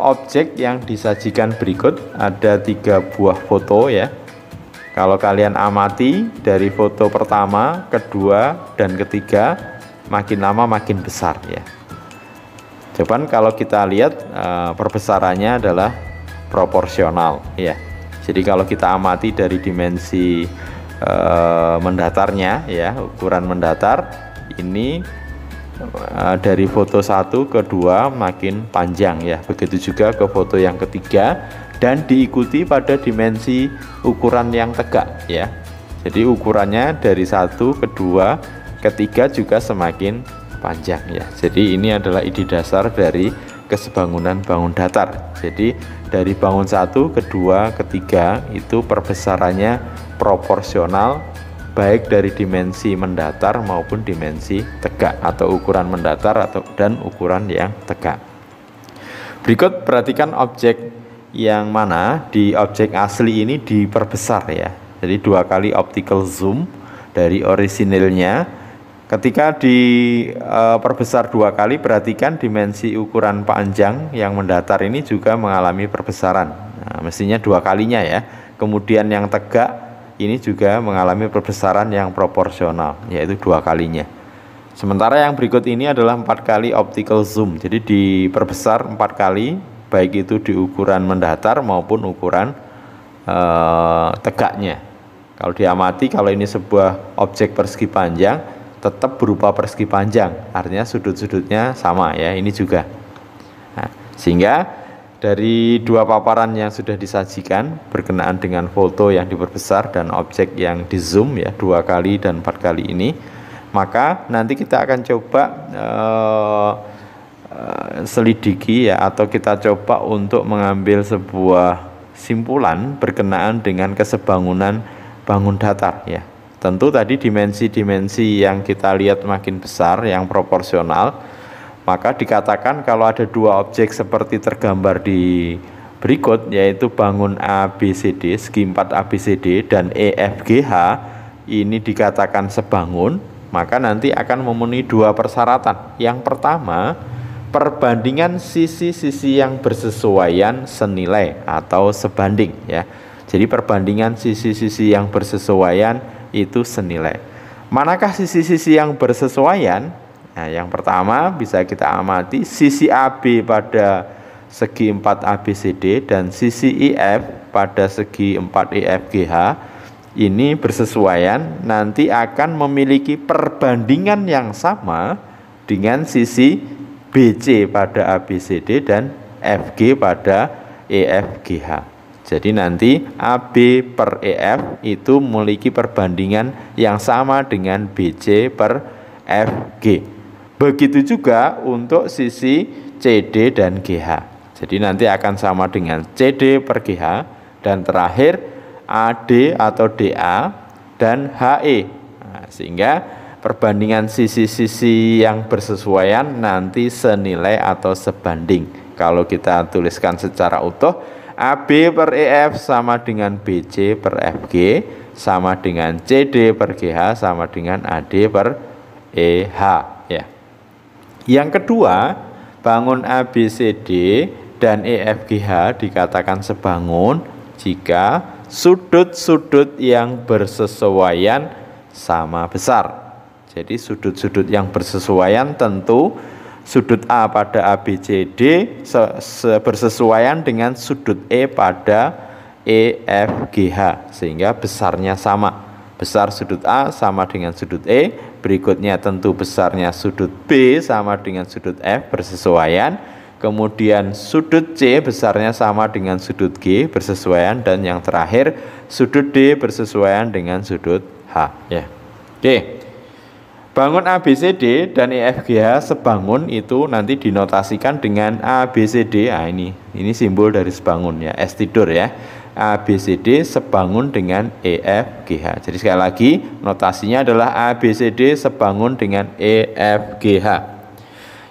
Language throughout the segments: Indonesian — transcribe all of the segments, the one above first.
Objek yang disajikan berikut ada 3 buah foto ya. Kalau kalian amati dari foto pertama, kedua, dan ketiga, makin lama makin besar ya. Coba kalau kita lihat perbesarannya adalah proporsional ya. Jadi kalau kita amati dari dimensi mendatarnya ya, ukuran mendatar ini dari foto 1 ke 2 makin panjang ya. Begitu juga ke foto yang ketiga, dan diikuti pada dimensi ukuran yang tegak ya. Jadi ukurannya dari 1 ke 2 ke 3 juga semakin panjang ya. Jadi ini adalah ide dasar dari kesebangunan bangun datar. Jadi dari bangun 1 ke 2 ke 3 itu perbesarannya proporsional, baik dari dimensi mendatar maupun dimensi tegak, atau ukuran mendatar dan ukuran yang tegak. Berikut perhatikan objek yang mana di objek asli ini diperbesar ya. Jadi 2 kali optical zoom dari orisinilnya. Ketika diperbesar 2 kali, perhatikan dimensi ukuran panjang yang mendatar ini juga mengalami perbesaran. Nah, mestinya 2 kalinya ya. Kemudian yang tegak ini juga mengalami perbesaran yang proporsional, yaitu 2 kalinya. Sementara yang berikut ini adalah 4 kali optical zoom. Jadi diperbesar 4 kali, baik itu di ukuran mendatar maupun ukuran tegaknya. Kalau diamati, kalau ini sebuah objek persegi panjang, tetap berupa persegi panjang, artinya sudut-sudutnya sama ya, ini juga. Nah, sehingga dari 2 paparan yang sudah disajikan berkenaan dengan foto yang diperbesar dan objek yang di zoom ya, 2 kali dan 4 kali ini, maka nanti kita akan coba selidiki ya, atau kita coba untuk mengambil sebuah simpulan berkenaan dengan kesebangunan bangun datar ya. Tentu tadi dimensi-dimensi yang kita lihat makin besar, yang proporsional, maka dikatakan kalau ada 2 objek seperti tergambar di berikut, yaitu bangun ABCD, segi 4 ABCD dan EFGH, ini dikatakan sebangun, maka nanti akan memenuhi 2 persyaratan. Yang pertama, perbandingan sisi-sisi yang bersesuaian senilai atau sebanding ya. Jadi perbandingan sisi-sisi yang bersesuaian itu senilai. Manakah sisi-sisi yang bersesuaian? Nah, yang pertama bisa kita amati sisi AB pada segi 4 ABCD dan sisi IF pada segi 4 EFGH ini bersesuaian, nanti akan memiliki perbandingan yang sama dengan sisi BC pada ABCD dan FG pada EFGH. Jadi nanti AB per EF itu memiliki perbandingan yang sama dengan BC per FG. Begitu juga untuk sisi CD dan GH. Jadi nanti akan sama dengan CD per GH, dan terakhir AD atau DA dan HE. Nah, sehingga perbandingan sisi-sisi yang bersesuaian nanti senilai atau sebanding. Kalau kita tuliskan secara utuh, AB per EF sama dengan BC per FG, sama dengan CD per GH, sama dengan AD per EH ya. Yang kedua, bangun ABCD dan EFGH dikatakan sebangun jika sudut-sudut yang bersesuaian sama besar. Jadi sudut-sudut yang bersesuaian tentu sudut A pada ABCD bersesuaian dengan sudut E pada EFGH, sehingga besarnya sama. Besar sudut A sama dengan sudut E, berikutnya tentu besarnya sudut B sama dengan sudut F bersesuaian, kemudian sudut C besarnya sama dengan sudut G bersesuaian, dan yang terakhir sudut D bersesuaian dengan sudut H ya. Oke. Bangun ABCD dan EFGH sebangun itu nanti dinotasikan dengan ABCD. Nah, ini simbol dari sebangun ya, S tidur ya. ABCD sebangun dengan EFGH. Jadi sekali lagi notasinya adalah ABCD sebangun dengan EFGH.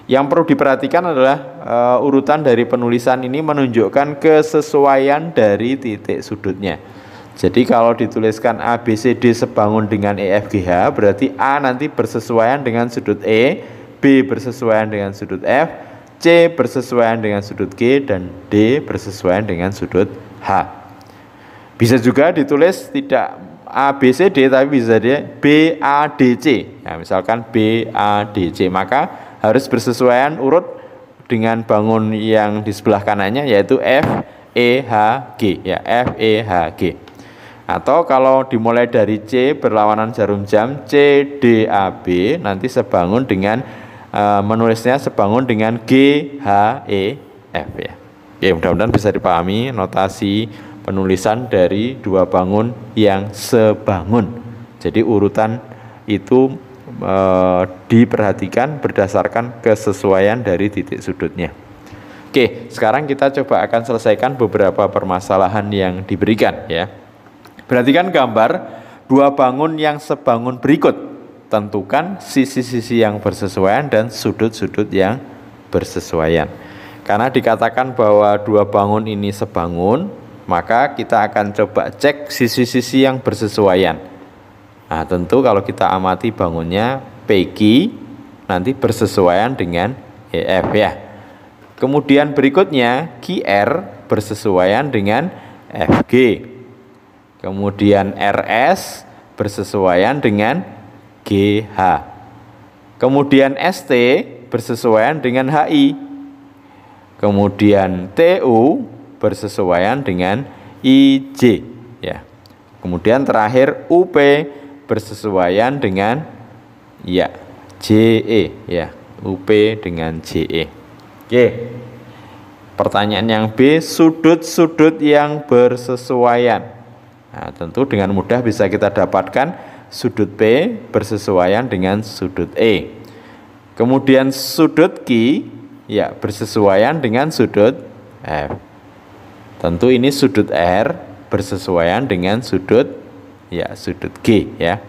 Yang perlu diperhatikan adalah urutan dari penulisan ini menunjukkan kesesuaian dari titik sudutnya. Jadi kalau dituliskan ABCD sebangun dengan EFGH, berarti A nanti bersesuaian dengan sudut E, B bersesuaian dengan sudut F, C bersesuaian dengan sudut G dan D bersesuaian dengan sudut H. Bisa juga ditulis tidak A, B, C, D, tapi bisa dia B, A, D, C. Nah, misalkan B, A, D, C, maka harus bersesuaian urut dengan bangun yang di sebelah kanannya, yaitu F, E, H, G. Ya, F, E, H, G. Atau kalau dimulai dari C berlawanan jarum jam, C, D, A, B, nanti sebangun dengan menulisnya sebangun dengan G, H, E, F ya. Oke, mudah-mudahan bisa dipahami notasi penulisan dari dua bangun yang sebangun. Jadi urutan itu diperhatikan berdasarkan kesesuaian dari titik sudutnya. Oke, sekarang kita coba akan selesaikan beberapa permasalahan yang diberikan ya. Perhatikan gambar dua bangun yang sebangun berikut. Tentukan sisi-sisi yang bersesuaian dan sudut-sudut yang bersesuaian. Karena dikatakan bahwa dua bangun ini sebangun, maka kita akan coba cek sisi-sisi yang bersesuaian. Nah, tentu kalau kita amati bangunnya PQ nanti bersesuaian dengan EF ya. Kemudian berikutnya QR bersesuaian dengan FG. Kemudian RS bersesuaian dengan GH. Kemudian ST bersesuaian dengan HI. Kemudian TU bersesuaian dengan IJ ya. Kemudian terakhir UP bersesuaian dengan ya JE ya. UP dengan JE. Oke. Pertanyaan yang B, sudut-sudut yang bersesuaian. Nah, tentu dengan mudah bisa kita dapatkan sudut P bersesuaian dengan sudut E. Kemudian sudut Q ya bersesuaian dengan sudut F. Tentu ini sudut R bersesuaian dengan sudut G ya.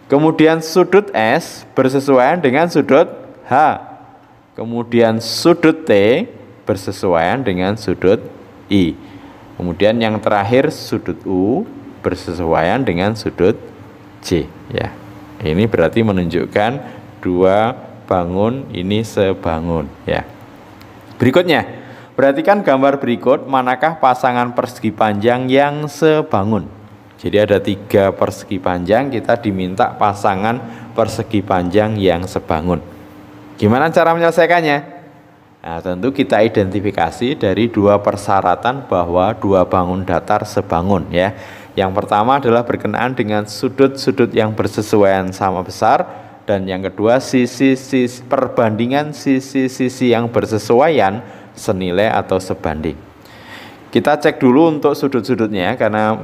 Kemudian sudut S bersesuaian dengan sudut H. Kemudian sudut T bersesuaian dengan sudut I. Kemudian yang terakhir sudut U bersesuaian dengan sudut C ya. Ini berarti menunjukkan dua bangun ini sebangun ya. Berikutnya, perhatikan gambar berikut, manakah pasangan persegi panjang yang sebangun. Jadi ada 3 persegi panjang, kita diminta pasangan persegi panjang yang sebangun. Gimana cara menyelesaikannya? Nah, tentu kita identifikasi dari 2 persyaratan bahwa dua bangun datar sebangun ya. Yang pertama adalah berkenaan dengan sudut-sudut yang bersesuaian sama besar, dan yang kedua sisi-sisi perbandingan sisi-sisi yang bersesuaian senilai atau sebanding. Kita cek dulu untuk sudut-sudutnya karena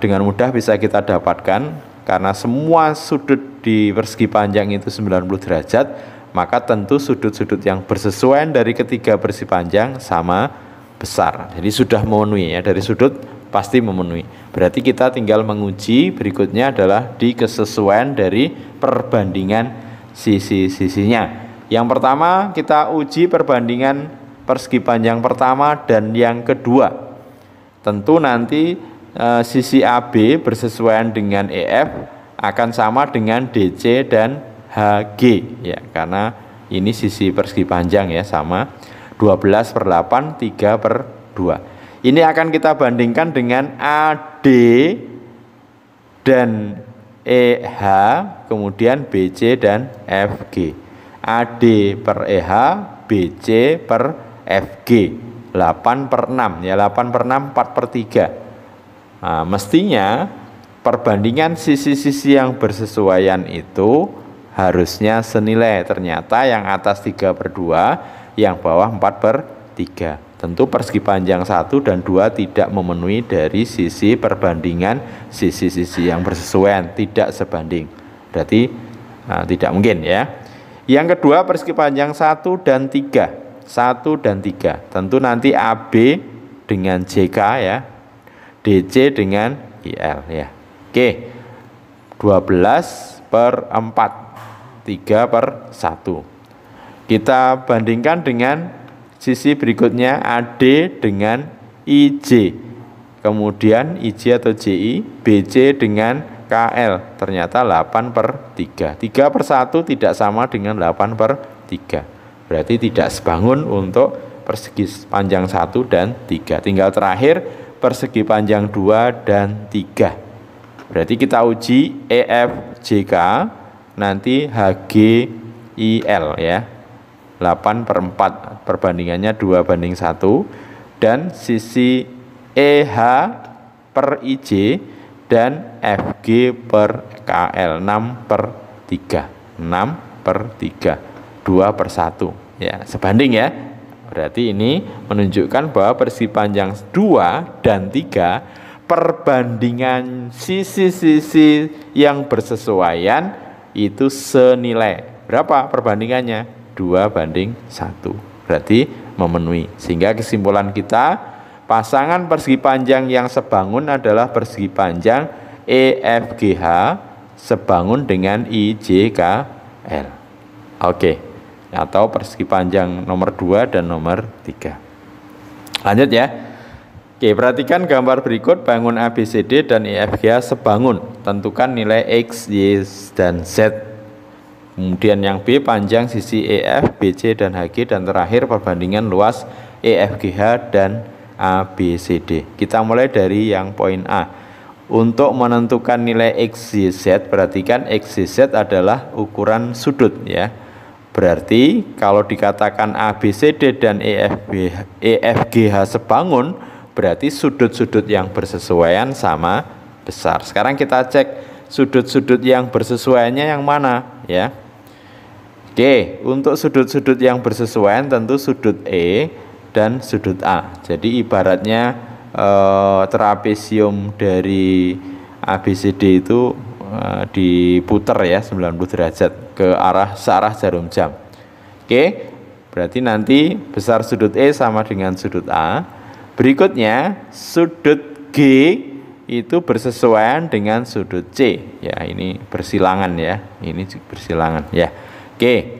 dengan mudah bisa kita dapatkan, karena semua sudut di persegi panjang itu 90 derajat, maka tentu sudut-sudut yang bersesuaian dari ketiga persegi panjang sama besar. Jadi sudah memenuhi ya, dari sudut pasti memenuhi. Berarti kita tinggal menguji berikutnya adalah di kesesuaian dari perbandingan sisi-sisinya. Yang pertama kita uji perbandingan persegi panjang pertama dan yang kedua. Tentu nanti sisi AB bersesuaian dengan EF akan sama dengan DC dan HG ya, karena ini sisi persegi panjang ya, sama 12/8 3/2. Ini akan kita bandingkan dengan AD dan EH, kemudian BC dan FG. AD per EH, BC per FG. 8/6 ya, 8/6 4/3. Nah, mestinya perbandingan sisi-sisi yang bersesuaian itu harusnya senilai. Ternyata yang atas 3/2, yang bawah 4/3. Tentu persegi panjang 1 dan 2 tidak memenuhi dari sisi perbandingan sisi-sisi yang bersesuaian, tidak sebanding. Berarti tidak mungkin ya. Yang kedua persegi panjang 1 dan 3. 1 dan 3. Tentu nanti AB dengan JK ya, DC dengan IL ya. Oke. 12/4, 3/1. Kita bandingkan dengan sisi berikutnya AD dengan IJ. Kemudian IJ atau JI, BC dengan KL. Ternyata 8/3. 3/1 tidak sama dengan 8/3. Berarti tidak sebangun untuk persegi panjang 1 dan 3. Tinggal terakhir persegi panjang 2 dan 3. Berarti kita uji EFJK nanti HGIL ya. 8/4 perbandingannya 2:1, dan sisi EH per IJ dan FG per KL 6/3, 6/3, 2/1 ya, sebanding ya. Berarti ini menunjukkan bahwa persegi panjang 2 dan 3 perbandingan sisi-sisi yang bersesuaian itu senilai. Berapa perbandingannya? 2:1. Berarti memenuhi. Sehingga kesimpulan kita, pasangan persegi panjang yang sebangun adalah persegi panjang EFGH sebangun dengan IJKL. Oke. Atau persegi panjang nomor 2 dan nomor 3. Lanjut ya. Oke, perhatikan gambar berikut. Bangun ABCD dan EFGH sebangun. Tentukan nilai X, Y, dan Z. Kemudian yang B, panjang sisi EF, BC, dan HG, dan terakhir perbandingan luas EFGH dan ABCD. Kita mulai dari yang poin A. Untuk menentukan nilai XYZ, perhatikan XYZ adalah ukuran sudut ya. Berarti kalau dikatakan ABCD dan EFGH sebangun, berarti sudut-sudut yang bersesuaian sama besar. Sekarang kita cek sudut-sudut yang bersesuaiannya yang mana ya. Oke, untuk sudut-sudut yang bersesuaian tentu sudut E dan sudut A. Jadi ibaratnya trapesium dari ABCD itu diputer ya 90 derajat ke searah jarum jam. Oke, berarti nanti besar sudut E sama dengan sudut A. Berikutnya sudut G itu bersesuaian dengan sudut C. Ya, ini bersilangan ya. Ini bersilangan ya. Oke,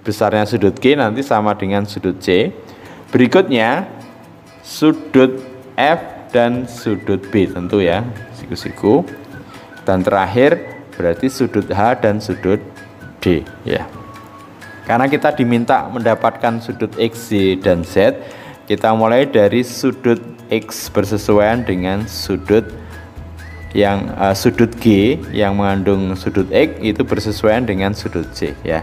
besarnya sudut G nanti sama dengan sudut C. Berikutnya sudut F dan sudut B tentu ya, siku-siku. Dan terakhir berarti sudut H dan sudut D ya. Karena kita diminta mendapatkan sudut X, Y, dan Z, kita mulai dari sudut X bersesuaian dengan sudut G yang mengandung sudut X itu bersesuaian dengan sudut C ya.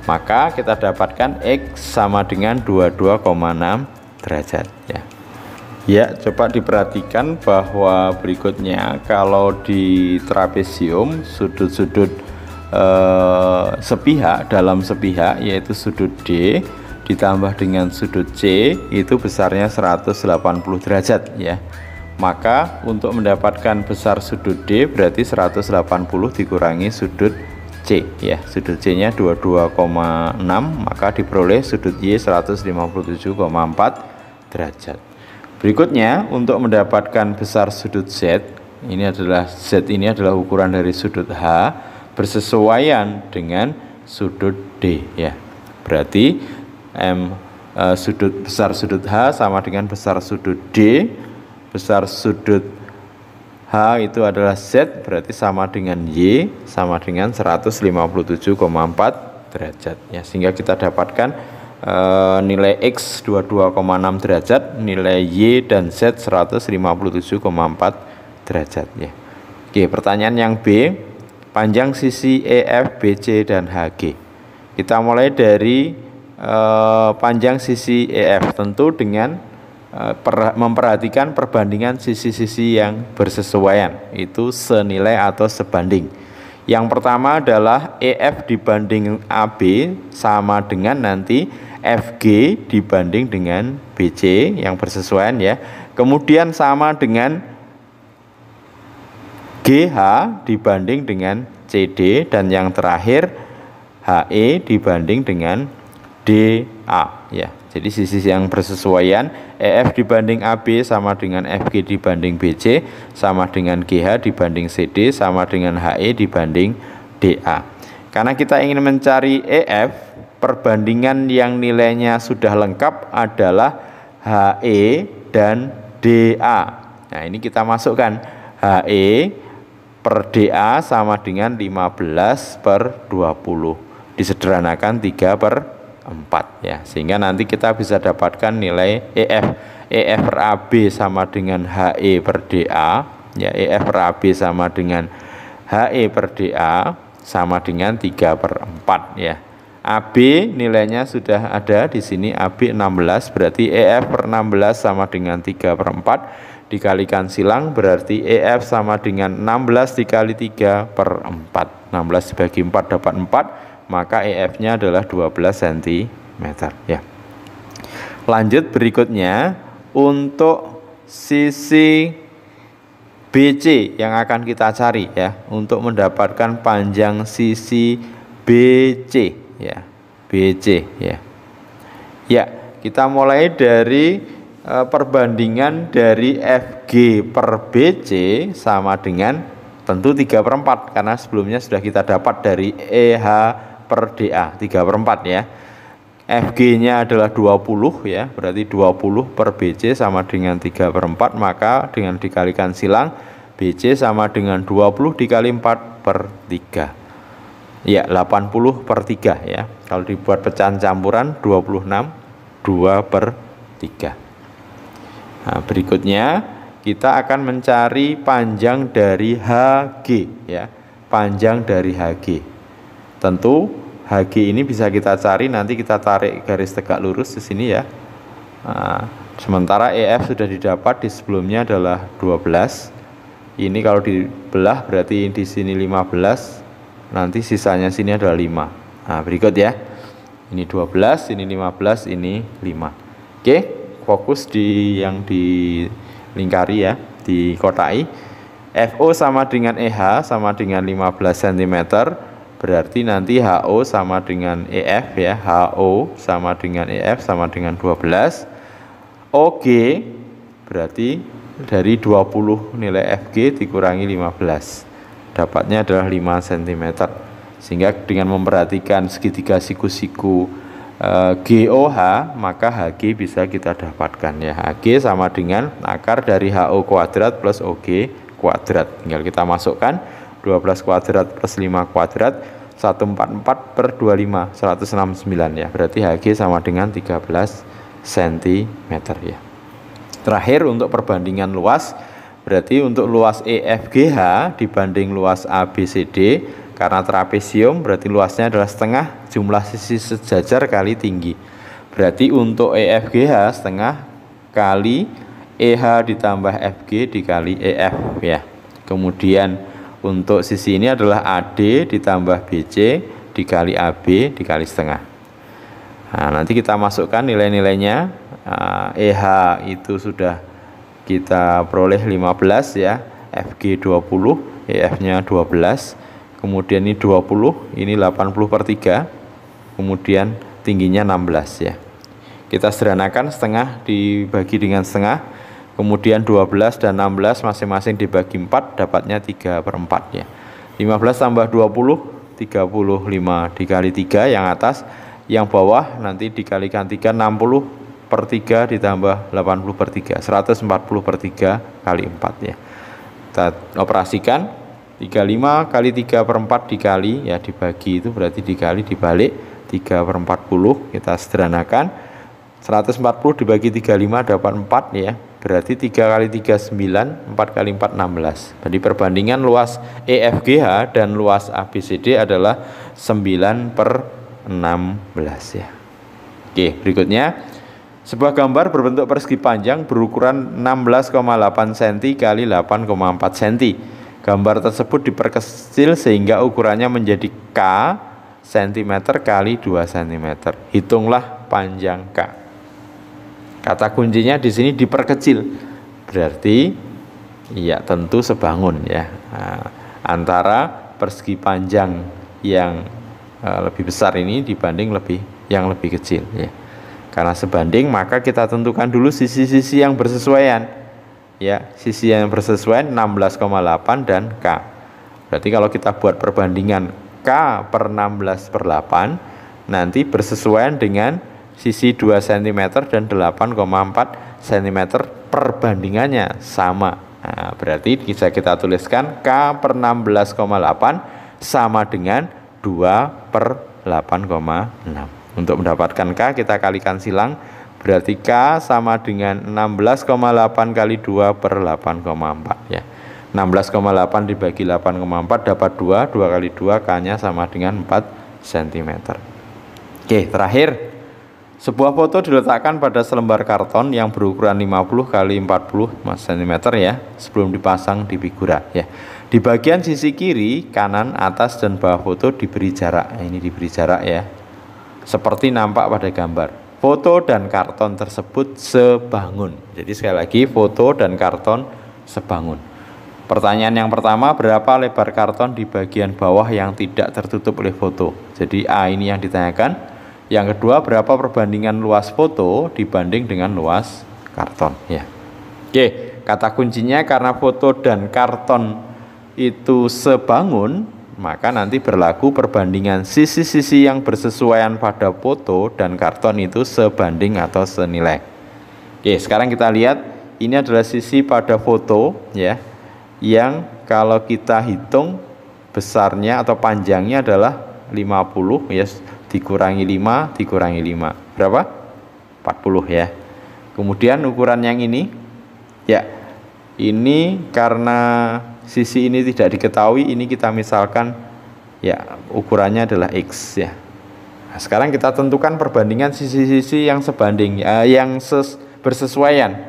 Maka kita dapatkan X sama dengan 22,6 derajat ya. Ya, coba diperhatikan bahwa berikutnya kalau di trapesium sudut-sudut sepihak dalam sepihak yaitu sudut D ditambah dengan sudut C itu besarnya 180 derajat ya. Maka untuk mendapatkan besar sudut D berarti 180 dikurangi sudut C ya. Sudut C nya 22,6, maka diperoleh sudut Y 157,4 derajat. Berikutnya untuk mendapatkan besar sudut Z, Z ini adalah ukuran dari sudut H bersesuaian dengan sudut D ya. Berarti besar sudut H sama dengan besar sudut D. Besar sudut H itu adalah Z, berarti sama dengan Y sama dengan 157,4 derajat ya. Sehingga kita dapatkan nilai X 22,6 derajat, nilai Y dan Z 157,4 derajat ya. Oke, pertanyaan yang B, panjang sisi EF, BC, dan HG. Kita mulai dari panjang sisi EF tentu dengan memperhatikan perbandingan sisi-sisi yang bersesuaian itu senilai atau sebanding. Yang pertama adalah EF dibanding AB sama dengan nanti FG dibanding dengan BC yang bersesuaian ya. Kemudian sama dengan GH dibanding dengan CD, dan yang terakhir HE dibanding dengan DA ya. Jadi sisi yang bersesuaian EF dibanding AB sama dengan FG dibanding BC sama dengan GH dibanding CD sama dengan HE dibanding DA. Karena kita ingin mencari EF, perbandingan yang nilainya sudah lengkap adalah HE dan DA. Nah, ini kita masukkan HE per DA sama dengan 15/20. Disederhanakan 3/4 4 ya. Sehingga nanti kita bisa dapatkan nilai EF per AB sama dengan HE per DA ya. EF per AB sama dengan HE per DA sama dengan 3/4 ya. AB nilainya sudah ada di sini, AB 16, berarti EF per 16 sama dengan 3/4, dikalikan silang berarti EF sama dengan 16 dikali 3/4. 16 dibagi 4 dapat 4, maka EF-nya adalah 12 cm ya. Lanjut berikutnya untuk sisi BC yang akan kita cari ya, untuk mendapatkan panjang sisi BC ya, BC ya. Ya, kita mulai dari perbandingan dari FG per BC sama dengan tentu 3/4, karena sebelumnya sudah kita dapat dari EH per DA 3/4 ya. FG-nya adalah 20 ya, berarti 20 per BC sama dengan 3/4, maka dengan dikalikan silang BC sama dengan 20 dikali 4/3 ya, 80/3 ya. Kalau dibuat pecahan campuran 26, 2/3. Nah, berikutnya kita akan mencari panjang dari HG ya, panjang dari HG. Tentu HG ini bisa kita cari, nanti kita tarik garis tegak lurus di sini ya. Nah, sementara EF sudah didapat di sebelumnya adalah 12. Ini kalau dibelah berarti di sini 15, nanti sisanya sini adalah 5. Nah, berikut ya. Ini 12, ini 15, ini 5. Oke, fokus di yang dilingkari ya, dikotai. FO sama dengan EH sama dengan 15 cm, berarti nanti HO sama dengan EF ya. HO sama dengan EF sama dengan 12. OG berarti dari 20 nilai FG dikurangi 15, dapatnya adalah 5 cm. Sehingga dengan memperhatikan segitiga siku-siku GOH, maka HG bisa kita dapatkan ya. HG sama dengan akar dari HO kuadrat plus OG kuadrat. Tinggal kita masukkan 12 kuadrat plus 5 kuadrat, 144 per 25, 169 ya. Berarti HG sama dengan 13 cm ya. Terakhir untuk perbandingan luas, berarti untuk luas EFGH dibanding luas ABCD, karena trapesium berarti luasnya adalah setengah jumlah sisi sejajar kali tinggi. Berarti untuk EFGH setengah kali EH ditambah FG dikali EF ya. Kemudian untuk sisi ini adalah AD ditambah BC dikali AB dikali setengah. Nah, nanti kita masukkan nilai-nilainya. EH itu sudah kita peroleh 15 ya, FG 20, EF-nya 12, kemudian ini 20, ini 80/3, kemudian tingginya 16 ya. Kita sederhanakan, setengah dibagi dengan setengah, kemudian 12 dan 16 masing-masing dibagi 4, dapatnya 3/4 ya. 15 tambah 20, 35 dikali 3 yang atas, yang bawah nanti dikalikan 3, 60/3 ditambah 80/3, 140/3 kali 4 ya. Kita operasikan, 35 kali 3/4 dikali ya, dibagi itu berarti dikali dibalik 3/40. Kita sederhanakan, 140 dibagi 35 dapat 4 ya, berarti 3 kali 3 9, 4 kali 4 16. Jadi perbandingan luas EFGH dan luas ABCD adalah 9/16 ya. Oke, berikutnya sebuah gambar berbentuk persegi panjang berukuran 16,8 cm kali 8,4 cm. Gambar tersebut diperkecil sehingga ukurannya menjadi K cm kali 2 cm. Hitunglah panjang K. Kata kuncinya di sini diperkecil. Berarti ya tentu sebangun ya. Nah, antara persegi panjang yang lebih besar ini dibanding yang lebih kecil ya. Karena sebanding, maka kita tentukan dulu sisi-sisi yang bersesuaian ya. Sisi yang bersesuaian 16,8 dan K. Berarti kalau kita buat perbandingan K per 16/8, nanti bersesuaian dengan sisi 2 cm dan 8,4 cm, perbandingannya sama. Nah, berarti bisa kita tuliskan K per 16,8 sama dengan 2/8,6 Untuk mendapatkan K kita kalikan silang, berarti K sama dengan 16,8 kali 2 per 8,4 ya. 16,8 dibagi 8,4 dapat 2, 2 kali 2 K-nya sama dengan 4 cm. Oke, terakhir, sebuah foto diletakkan pada selembar karton yang berukuran 50 kali 40 cm ya, sebelum dipasang di figura ya. Di bagian sisi kiri, kanan, atas, dan bawah foto diberi jarak. Ini diberi jarak ya, seperti nampak pada gambar. Foto dan karton tersebut sebangun. Jadi sekali lagi, foto dan karton sebangun. Pertanyaan yang pertama, berapa lebar karton di bagian bawah yang tidak tertutup oleh foto? Jadi A ini yang ditanyakan. Yang kedua, berapa perbandingan luas foto dibanding dengan luas karton ya. Oke, kata kuncinya karena foto dan karton itu sebangun, maka nanti berlaku perbandingan sisi-sisi yang bersesuaian pada foto dan karton itu sebanding atau senilai. Oke, sekarang kita lihat, ini adalah sisi pada foto ya, yang kalau kita hitung besarnya atau panjangnya adalah 50 ya, dikurangi 5 dikurangi 5 berapa? 40 ya. Kemudian ukuran yang ini ya, ini karena sisi ini tidak diketahui, ini kita misalkan ya ukurannya adalah X ya. Nah, sekarang kita tentukan perbandingan sisi-sisi yang sebanding yang bersesuaian.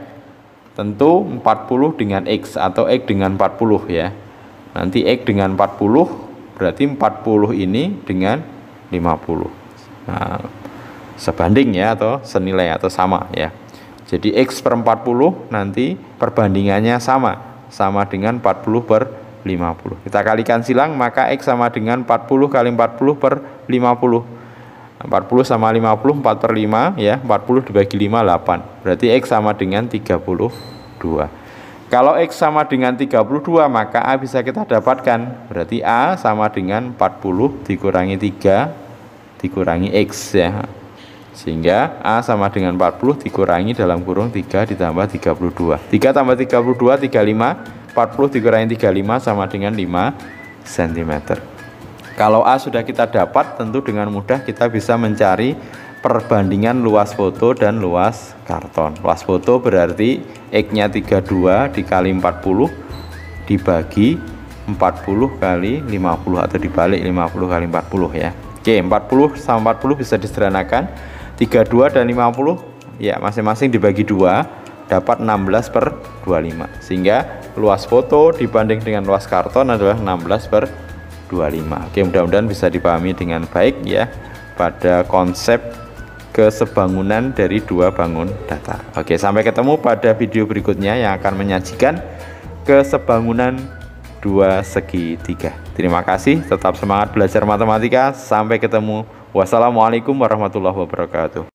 Tentu 40 dengan X atau X dengan 40 ya. Nanti X dengan 40 berarti 40 ini dengan 50. Nah, sebanding ya, atau senilai atau sama ya. Jadi X per 40 nanti perbandingannya sama dengan 40 per 50. Kita kalikan silang, maka X sama dengan 40 kali 40 per 50. 40 sama 50, 4 per 5 ya, 40 dibagi 5, 8. Berarti X sama dengan 32. Kalau X sama dengan 32, maka A bisa kita dapatkan. Berarti A sama dengan 40 dikurangi 3 dikurangi X ya. Sehingga A sama dengan 40 dikurangi dalam kurung 3 ditambah 32. 3 tambah 32, 35. 40 dikurangi 35 sama dengan 5 cm. Kalau A sudah kita dapat, tentu dengan mudah kita bisa mencari perbandingan luas foto dan luas karton. Luas foto berarti X-nya 32 dikali 40 dibagi 40 kali 50 atau dibalik 50 kali 40 ya. Oke, 40 sama 40 bisa disederhanakan. 32 dan 50 ya, masing-masing dibagi 2 dapat 16 per 25. Sehingga luas foto dibanding dengan luas karton adalah 16 per 25. Oke, mudah-mudahan bisa dipahami dengan baik ya pada konsep kesebangunan dari dua bangun datar. Oke, sampai ketemu pada video berikutnya yang akan menyajikan kesebangunan dua segitiga. Terima kasih, tetap semangat belajar matematika. Sampai ketemu. Wassalamualaikum warahmatullahi wabarakatuh.